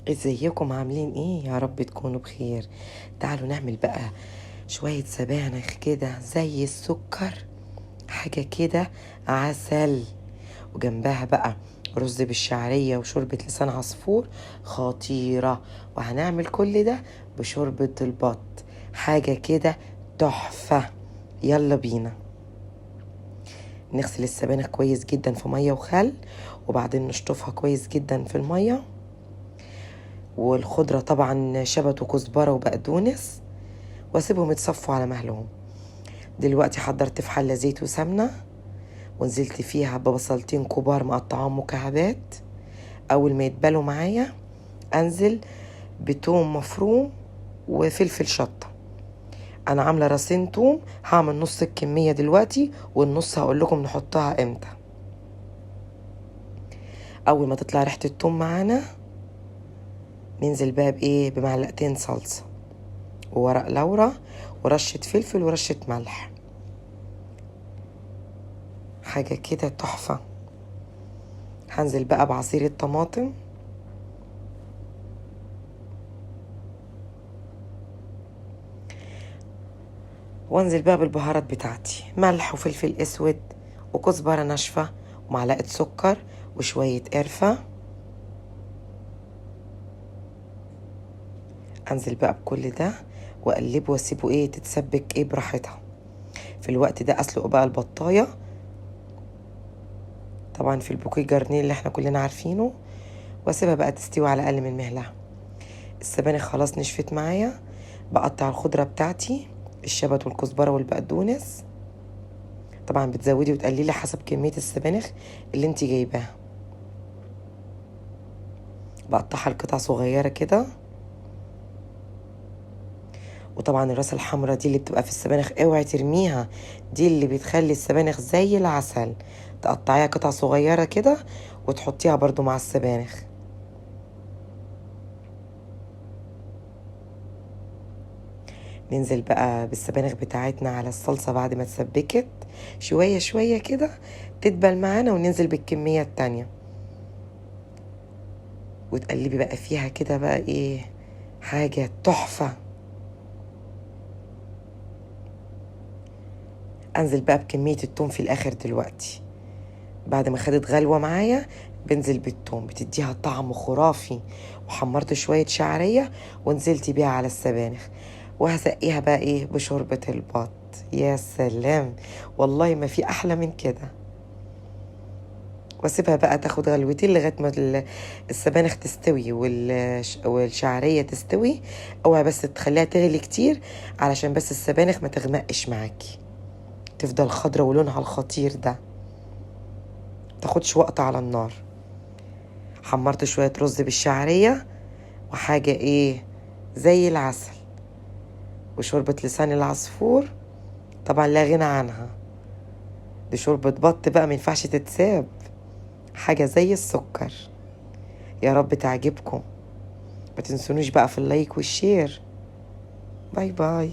ازيكم عاملين ايه؟ يا رب تكونوا بخير. تعالوا نعمل بقى شوية سبانخ كده زي السكر، حاجة كده عسل. وجنبها بقى رز بالشعرية وشوربة لسان عصفور خطيرة. وهنعمل كل ده بشوربة البط، حاجة كده تحفة. يلا بينا. نغسل السبانخ كويس جدا في مية وخل، وبعدين نشطفها كويس جدا في المية. والخضرة طبعا شبت وكزبرة وبقدونس، واسيبهم يتصفوا على مهلهم. دلوقتي حضرت في حلة زيت وسمنة، ونزلت فيها ببصلتين كبار مقطعهم مكعبات. اول ما يتبلوا معايا انزل بتوم مفروم وفلفل شطة. انا عاملة راسين توم، هعمل نص الكمية دلوقتي والنص هقول لكم نحطها امتى. اول ما تطلع ريحة التوم معانا ننزل بقى بايه، بمعلقتين صلصة وورق لورا ورشة فلفل ورشة ملح، حاجة كده تحفة. هنزل بقى بعصير الطماطم، وانزل بقى بالبهارات بتاعتي، ملح وفلفل اسود وكزبرة ناشفة ومعلقة سكر وشوية قرفة. انزل بقى بكل ده واقلبه واسيبه ايه تتسبك ايه براحتها. في الوقت ده اسلق بقى البطاية، طبعا في البوكيه جرنيه اللي احنا كلنا عارفينه، واسيبها بقى تستوي على اقل من مهلها. السبانخ خلاص نشفت معايا، بقطع الخضرة بتاعتي، الشبت والكزبرة والبقدونس. طبعا بتزودي وتقللي حسب كمية السبانخ اللي انت جايباها. بقطعها لقطع صغيرة كده. وطبعا الراس الحمراء دي اللي بتبقى في السبانخ اوعي ترميها، دي اللي بتخلي السبانخ زي العسل. تقطعيها قطع صغيرة كده وتحطيها برضو مع السبانخ. ننزل بقى بالسبانخ بتاعتنا على الصلصة بعد ما تسبكت شوية شوية كده تدبل معانا، وننزل بالكمية التانية وتقلبي بقى فيها كده بقى ايه، حاجة تحفة. انزل بقى بكمية التوم في الاخر دلوقتي بعد ما خدت غلوة معايا. بنزل بالثوم بتديها طعم خرافي. وحمرت شوية شعرية ونزلت بيها على السبانخ، وهسقيها بقى ايه بشوربة البط. يا سلام، والله ما في احلى من كده. واسيبها بقى تاخد غلوتين لغاية ما السبانخ تستوي والشعرية تستوي. اوعى بس تخليها تغلي كتير علشان بس السبانخ ما تغمقش معاكي، تفضل خضرة ولونها الخطير ده، تاخدش وقت على النار. حمرت شوية رز بالشعرية وحاجة ايه زي العسل، وشوربة لسان العصفور طبعا لا غنى عنها. دي شوربة بط بقى مينفعش تتساب، حاجة زي السكر. يا رب تعجبكم، ما تنسونوش بقى في اللايك والشير. باي باي.